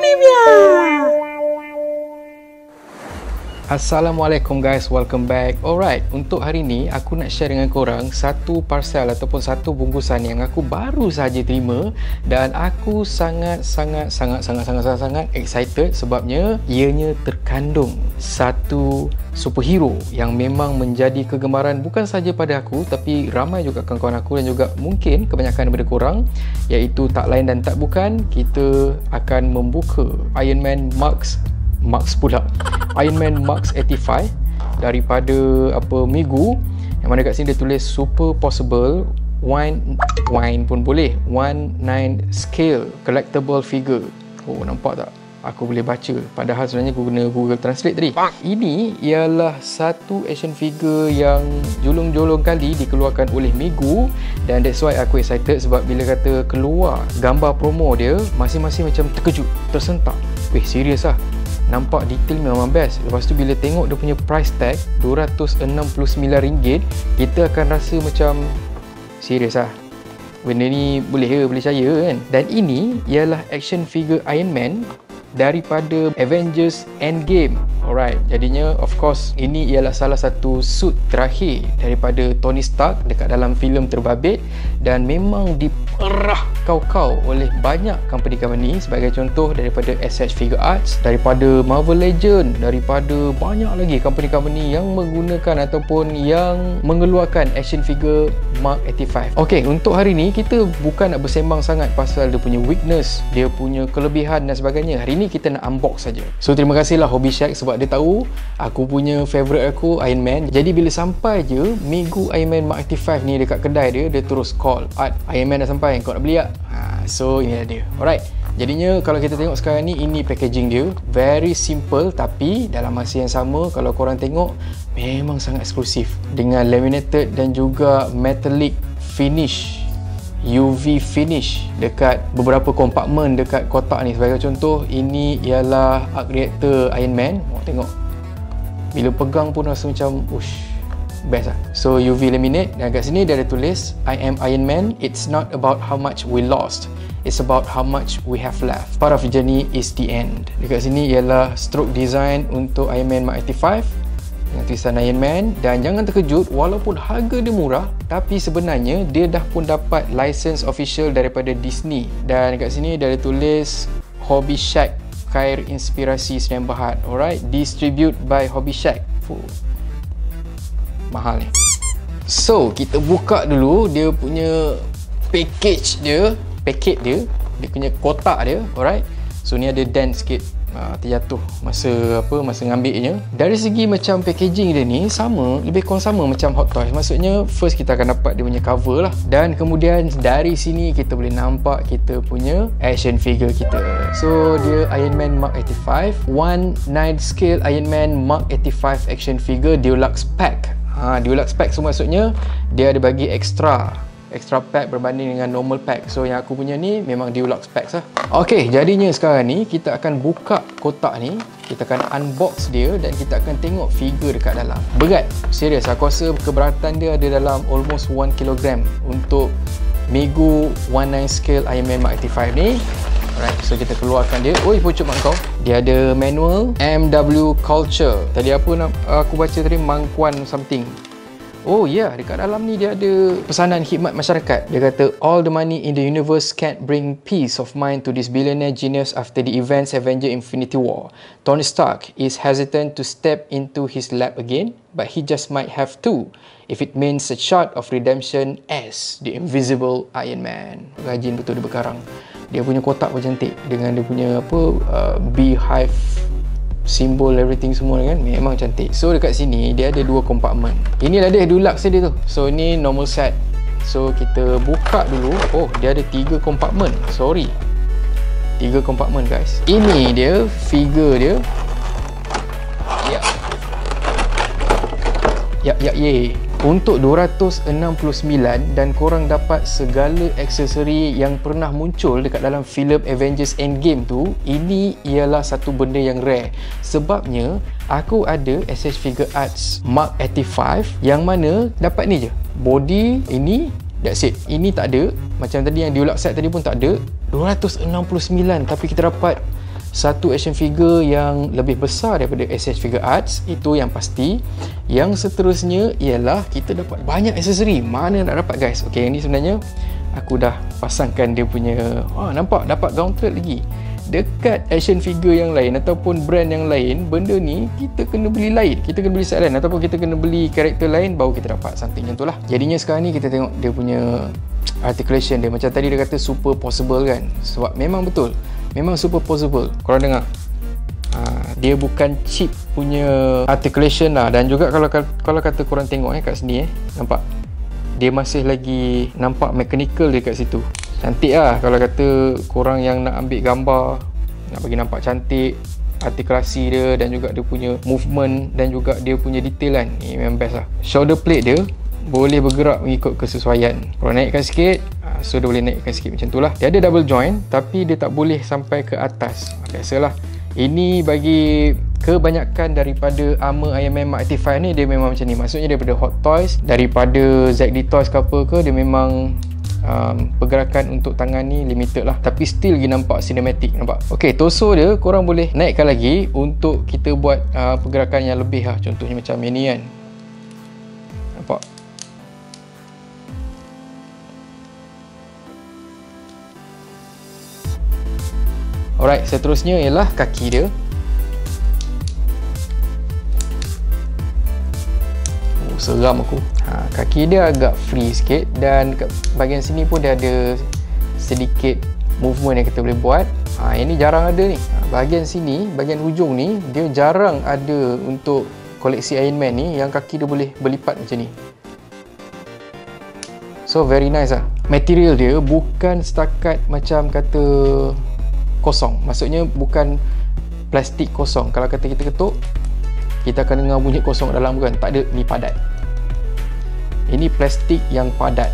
Olivia. Assalamualaikum guys, welcome back. Alright, untuk hari ni aku nak share dengan korang satu parcel ataupun satu bungkusan yang aku baru saja terima dan aku sangat excited sebabnya ianya terkandung satu superhero yang memang menjadi kegemaran bukan saja pada aku tapi ramai juga kawan-kawan aku dan juga mungkin kebanyakan daripada korang, iaitu tak lain dan tak bukan kita akan membuka Iron Man Iron Man Max 85 daripada Megu, yang mana kat sini dia tulis super possible wine pun boleh 19 scale collectible figure. Oh, nampak tak? Aku boleh baca, padahal sebenarnya aku guna Google Translate tadi. Ini ialah satu action figure yang julung-julung kali dikeluarkan oleh Megu, dan that's why aku excited sebab bila kata keluar gambar promo dia, masing-masing macam terkejut, tersentak. Weh, serius lah, nampak detail memang best. Lepas tu bila tengok dia punya price tag RM269, kita akan rasa macam serius lah, benda ni boleh percaya kan. Dan ini ialah action figure Iron Man daripada Avengers Endgame. Alright, jadinya of course ini ialah salah satu suit terakhir daripada Tony Stark dekat dalam filem terbabit, dan memang diperah kau-kau oleh banyak company-company, sebagai contoh daripada SH Figure Arts, daripada Marvel Legend, daripada banyak lagi company-company yang menggunakan ataupun yang mengeluarkan action figure Mark 85. Ok, untuk hari ni kita bukan nak bersembang sangat pasal dia punya weakness, dia punya kelebihan dan sebagainya. Hari ni kita nak unbox saja. So terima kasihlah Hobby Shack sebab dia tahu aku punya favourite aku Iron Man. Jadi bila sampai je Megu Iron Man Mark 85 ni dekat kedai dia, dia terus call, "Art, Iron Man dah sampai, kau nak beli tak?" So inilah dia. Alright, jadinya kalau kita tengok sekarang ni, ini packaging dia, very simple, tapi dalam masa yang sama kalau korang tengok memang sangat eksklusif dengan laminated dan juga metallic finish, UV finish dekat beberapa kompartmen dekat kotak ni. Sebagai contoh, ini ialah arc reactor Iron Man. Tengok, bila pegang pun rasa macam best lah. So UV laminate, dan kat sini dia ada tulis, "I am Iron Man, it's not about how much we lost, it's about how much we have left. Part of the journey is the end." Dekat sini ialah stroke design untuk Iron Man Mark 85 dengan tulisan Iron Man. Dan jangan terkejut, walaupun harga dia murah, tapi sebenarnya dia dah pun dapat license official daripada Disney. Dan dekat sini dia ada tulis Hobby Shack, kair inspirasi Senayan Berhad. Alright, distribute by Hobby Shack. Mahal ni. So kita buka dulu dia punya package dia, dia punya kotak dia. Alright, so ni ada dent sikit, terjatuh masa ngambilnya. Dari segi macam packaging dia ni sama, lebih kurang sama macam Hot Toys. Maksudnya first kita akan dapat dia punya cover lah, dan kemudian dari sini kita boleh nampak kita punya action figure kita. So dia Iron Man Mark 85 19 scale Iron Man Mark 85 action figure deluxe pack. Deluxe pack, so maksudnya dia ada bagi extra pack berbanding dengan normal pack. So yang aku punya ni memang deluxe pack lah. Ok, jadinya sekarang ni kita akan buka kotak ni, kita akan unbox dia dan kita akan tengok figure dekat dalam. Berat, serius, aku rasa keberatan dia ada dalam almost 1 kg untuk Megu 19 scale Iron Man Mark 85 ni. Alright, so kita keluarkan dia. Oi, pucuk mak kau. Dia ada manual MW Culture. Tadi apa aku baca tadi, Mangkuan something. Oh ya, dekat dalam ni dia ada pesanan khidmat masyarakat. Dia kata, "All the money in the universe can't bring peace of mind to this billionaire genius after the events Avengers Infinity War. Tony Stark is hesitant to step into his lab again, but he just might have to, if it means a shot of redemption as the Invisible Iron Man." Rajin betul dia berkarang. Dia punya kotak pun cantik dengan dia punya beehive simbol, everything semua kan, memang cantik. So dekat sini dia ada 2 kompartmen. Inilah dia deluxe dia tu. So ni normal set. So kita buka dulu. Oh, dia ada 3 kompartmen. 3 kompartmen guys. Ini dia figure dia. Untuk 269 dan korang dapat segala aksesori yang pernah muncul dekat dalam filem Avengers Endgame tu, ini ialah satu benda yang rare. Sebabnya aku ada SH Figure Arts Mark 85 yang mana dapat ni je. Body ini, that's it. Ini tak ada. Macam tadi yang deluxe set tadi pun tak ada. 269 tapi kita dapat satu action figure yang lebih besar daripada SH Figuarts, itu yang pasti. Yang seterusnya ialah kita dapat banyak aksesori. Mana nak dapat guys? Okey, yang ni sebenarnya aku dah pasangkan dia punya, nampak dapat gauntlet lagi. Dekat action figure yang lain ataupun brand yang lain, benda ni kita kena beli lain, kita kena beli set lain, ataupun kita kena beli karakter lain baru kita dapat something macam tu lah. Jadinya sekarang ni kita tengok dia punya articulation dia. Macam tadi dia kata super possible kan, sebab memang betul, memang super possible. Korang dengar, dia bukan cheap punya articulation lah. Dan juga kalau kata korang tengok kat sini nampak dia masih lagi nampak mechanical dekat situ. Cantik lah kalau kata korang yang nak ambil gambar, nak bagi nampak cantik artikulasi dia dan juga dia punya movement dan juga dia punya detail kan, ni memang best lah. Shoulder plate dia boleh bergerak mengikut kesesuaian. Kalau naikkan sikit, so dia boleh naikkan sikit macam tu lah. Dia ada double joint tapi dia tak boleh sampai ke atas. Biasalah, ini bagi kebanyakan daripada armor Iron Man Mark 85 ni, dia memang macam ni. Maksudnya daripada Hot Toys, daripada ZD Toys ke apa ke, dia memang pergerakan untuk tangan ni limited lah, tapi still lagi nampak cinematic, nampak. Ok, torso dia korang boleh naikkan lagi untuk kita buat pergerakan yang lebih lah. Contohnya macam ini kan, nampak. Alright, seterusnya ialah kaki dia. Seram aku. Kaki dia agak free sikit dan kat bahagian sini pun dia ada sedikit movement yang kita boleh buat. Yang ni jarang ada ni. Bahagian sini, bahagian hujung ni, dia jarang ada untuk koleksi Iron Man ni yang kaki dia boleh berlipat macam ni. So very nice lah. Material dia bukan setakat macam kata kosong. Maksudnya bukan plastik kosong. Kalau kata kita ketuk, kita akan dengar bunyi kosong dalam, bukan. Tak ada, ni padat. Ini plastik yang padat.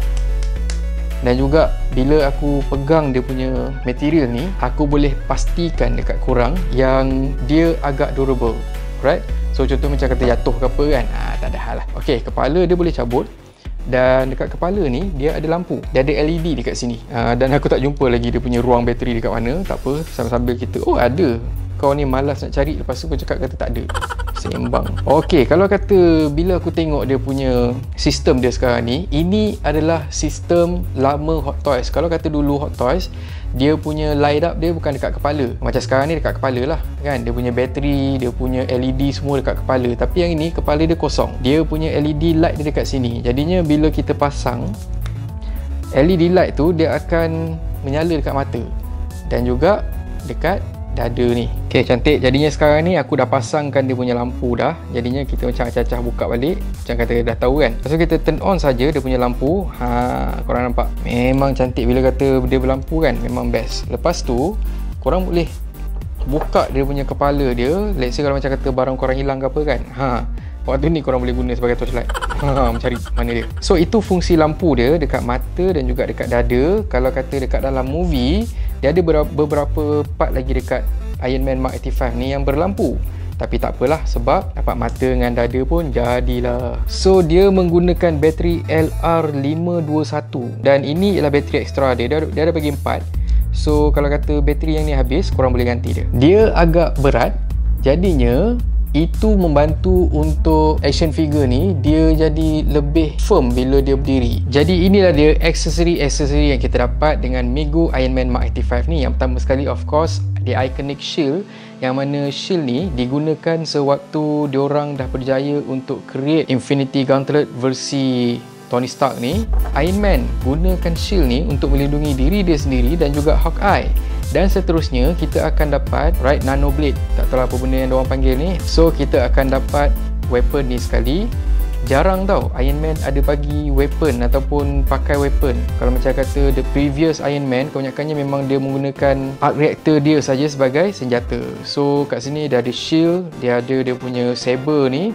Dan juga bila aku pegang dia punya material ni, aku boleh pastikan dekat korang yang dia agak durable. Right? So contoh macam kata jatuh ke apa kan, tak ada hal lah. Ok, kepala dia boleh cabut. Dan dekat kepala ni dia ada lampu, dia ada LED dekat sini. Dan aku tak jumpa lagi dia punya ruang bateri dekat mana. Tak apa, sambil-sambil kita, ada. Kau ni malas nak cari, lepas tu kau cakap kata tak ada. Sembang. Ok, kalau kata bila aku tengok dia punya sistem dia sekarang ni, ini adalah sistem lama Hot Toys. Kalau kata dulu Hot Toys, dia punya light up dia bukan dekat kepala. Macam sekarang ni dekat kepala lah kan. Dia punya bateri, dia punya LED semua dekat kepala. Tapi yang ini kepala dia kosong. Dia punya LED light dia dekat sini. Jadinya bila kita pasang LED light tu, dia akan menyala dekat mata dan juga dekat dada ni. Ok, cantik. Jadinya sekarang ni aku dah pasangkan dia punya lampu dah. Jadinya kita macam acah-acah buka balik, macam kata dah tahu kan. Lepas tu kita turn on saja dia punya lampu. Korang nampak? Memang cantik bila kata dia berlampu kan. Memang best. Lepas tu korang boleh buka dia punya kepala dia. Let's say kalau macam kata barang korang hilang ke apa kan, waktu ni korang boleh guna sebagai torchlight. Mencari mana dia. So itu fungsi lampu dia dekat mata dan juga dekat dada. Kalau kata dekat dalam movie, dia ada beberapa part lagi dekat Iron Man Mark 85 ni yang berlampu. Tapi tak apalah, sebab dapat mata dengan dada pun jadilah. So dia menggunakan bateri LR521 dan ini ialah bateri ekstra dia. Dia ada bagi 4. So kalau kata bateri yang ni habis, korang boleh ganti dia. Dia agak berat, jadinya itu membantu untuk action figure ni dia jadi lebih firm bila dia berdiri. Jadi inilah dia aksesori-aksesori yang kita dapat dengan Mego Iron Man Mark 85 ni. Yang pertama sekali of course the iconic shield, yang mana shield ni digunakan sewaktu diorang dah berjaya untuk create Infinity Gauntlet versi Tony Stark ni. Iron Man gunakan shield ni untuk melindungi diri dia sendiri dan juga Hawkeye. Dan seterusnya kita akan dapat Nano Blade. Tak tahu apa benda yang diorang panggil ni. So kita akan dapat weapon ni sekali. Jarang tau Iron Man ada bagi weapon ataupun pakai weapon. Kalau macam kata the previous Iron Man, kebanyakannya memang dia menggunakan arc reactor dia saja sebagai senjata. So kat sini dia ada shield, dia ada dia punya saber ni.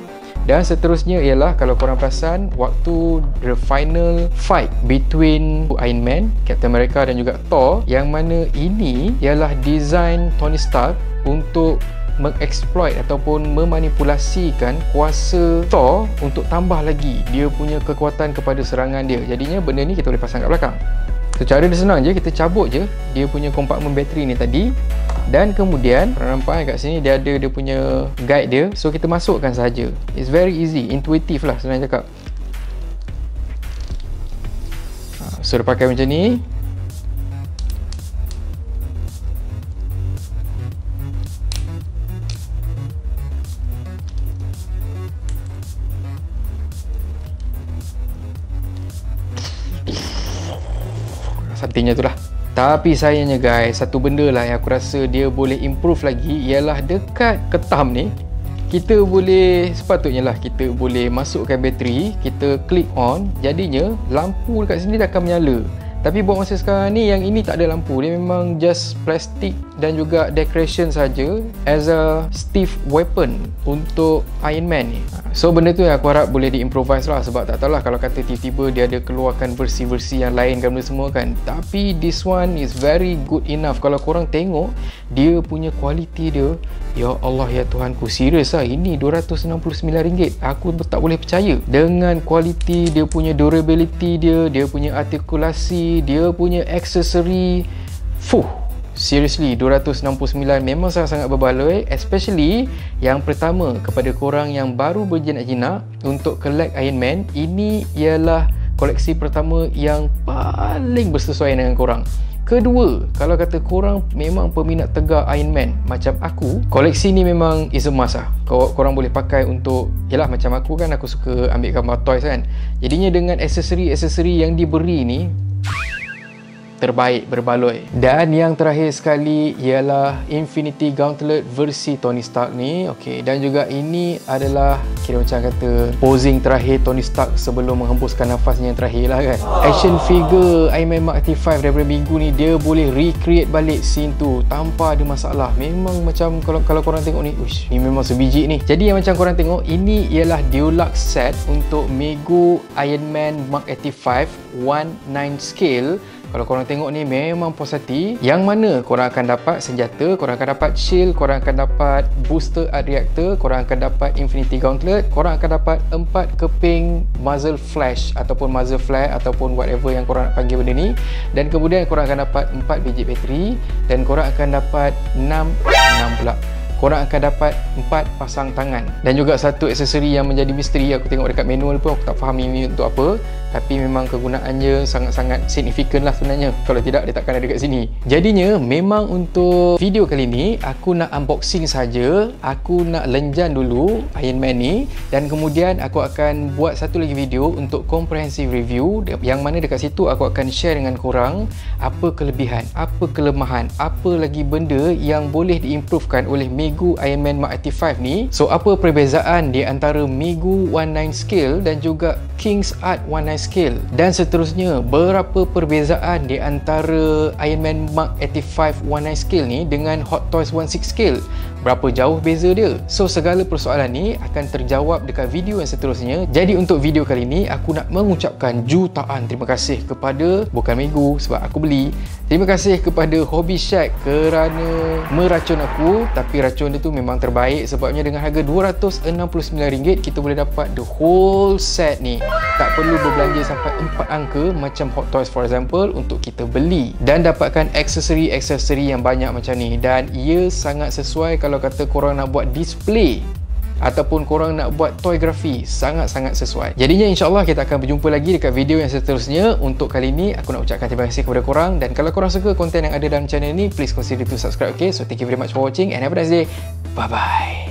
Dan seterusnya ialah kalau korang perasan waktu the final fight between Iron Man, Captain America dan juga Thor, yang mana ini ialah design Tony Stark untuk mengeksploit ataupun memanipulasikan kuasa Thor untuk tambah lagi dia punya kekuatan kepada serangan dia. Jadinya benda ni kita boleh pasang kat belakang. So cara dia senang je, kita cabut je dia punya kompartmen bateri ni tadi. Dan kemudian korang nampak kat sini dia ada dia punya guide dia. So kita masukkan saja. It's very easy, intuitive lah sebenarnya cakap. So dia pakai macam ni. Somethingnya tu lah. Tapi sayangnya guys, satu benda lah yang aku rasa dia boleh improve lagi ialah dekat ketam ni, kita boleh, sepatutnya lah kita boleh masukkan bateri, kita click on, jadinya lampu dekat sini dah akan menyala. Tapi buat masa sekarang ni, yang ini tak ada lampu, dia memang just plastik dan juga decoration saja as a stiff weapon untuk Iron Man ni. So benda tu yang aku harap boleh di-improvise lah, sebab tak tahulah kalau kata tiba-tiba dia ada keluarkan versi-versi yang lain kan, benda semua kan. Tapi this one is very good enough. Kalau korang tengok dia punya quality dia, ya Allah ya Tuhanku, serius lah, ini RM269. Aku tak boleh percaya dengan quality dia punya, durability dia, dia punya artikulasi, dia punya aksesori. Seriously, 269 memang sangat-sangat berbaloi. Especially yang pertama, kepada korang yang baru berjinak-jinak untuk collect Iron Man, ini ialah koleksi pertama yang paling bersesuaian dengan korang. Kedua, kalau kata korang memang peminat tegar Iron Man macam aku, koleksi ni memang is a must lah. Korang boleh pakai untuk, yalah macam aku kan, aku suka ambil gambar toys kan. Jadinya dengan aksesori-aksesori yang diberi ni, terbaik, berbaloi. Dan yang terakhir sekali ialah Infinity Gauntlet versi Tony Stark ni. Okey, dan juga ini adalah kira macam kata posing terakhir Tony Stark sebelum menghembuskan nafasnya yang terakhir lah kan. Action figure Iron Man Mark 85 daripada minggu ni, dia boleh recreate balik scene tu tanpa ada masalah. Memang macam kalau korang tengok ni, uish, ni memang sebiji ni. Jadi yang macam korang tengok, ini ialah deluxe set untuk Mego Iron Man Mark 85 19 scale. Kalau korang tengok ni memang puas hati. Yang mana korang akan dapat senjata, korang akan dapat shield, korang akan dapat booster art reactor, korang akan dapat Infinity Gauntlet, korang akan dapat 4 keping muzzle flash ataupun muzzle flare ataupun whatever yang korang nak panggil benda ni. Dan kemudian korang akan dapat 4 biji bateri, dan korang akan dapat 6 pula. Korang akan dapat 4 pasang tangan, dan juga satu aksesori yang menjadi misteri. Aku tengok dekat manual pun aku tak faham ini untuk apa, tapi memang kegunaannya sangat-sangat signifikan lah sebenarnya. Kalau tidak, dia takkan ada dekat sini. Jadinya memang untuk video kali ni aku nak unboxing saja. Aku nak lenjan dulu Iron Man ni, dan kemudian aku akan buat satu lagi video untuk comprehensive review, yang mana dekat situ aku akan share dengan korang apa kelebihan, apa kelemahan, apa lagi benda yang boleh diimprovekan oleh Mego Iron Man Mark 85 ni. So apa perbezaan di antara Mego 19 scale dan juga King's Art 19 scale, dan seterusnya berapa perbezaan di antara Iron Man Mark 85 19 scale ni dengan Hot Toys 16 scale, berapa jauh beza dia. So segala persoalan ni akan terjawab dekat video yang seterusnya. Jadi untuk video kali ni aku nak mengucapkan jutaan terima kasih kepada, bukan Mego sebab aku beli, terima kasih kepada Hobby Shack kerana meracun aku. Tapi racun dia tu memang terbaik, sebabnya dengan harga RM269 kita boleh dapat the whole set ni. Tak perlu berbelanja sampai 4 angka macam Hot Toys for example untuk kita beli dan dapatkan aksesori-aksesori yang banyak macam ni. Dan ia sangat sesuai kalau kata korang nak buat display ataupun korang nak buat toygrafi, sangat-sangat sesuai. Jadinya insyaAllah kita akan berjumpa lagi dekat video yang seterusnya. Untuk kali ni aku nak ucapkan terima kasih kepada korang, dan kalau korang suka konten yang ada dalam channel ni, please consider to subscribe. Okay, so thank you very much for watching and have a nice day. Bye bye.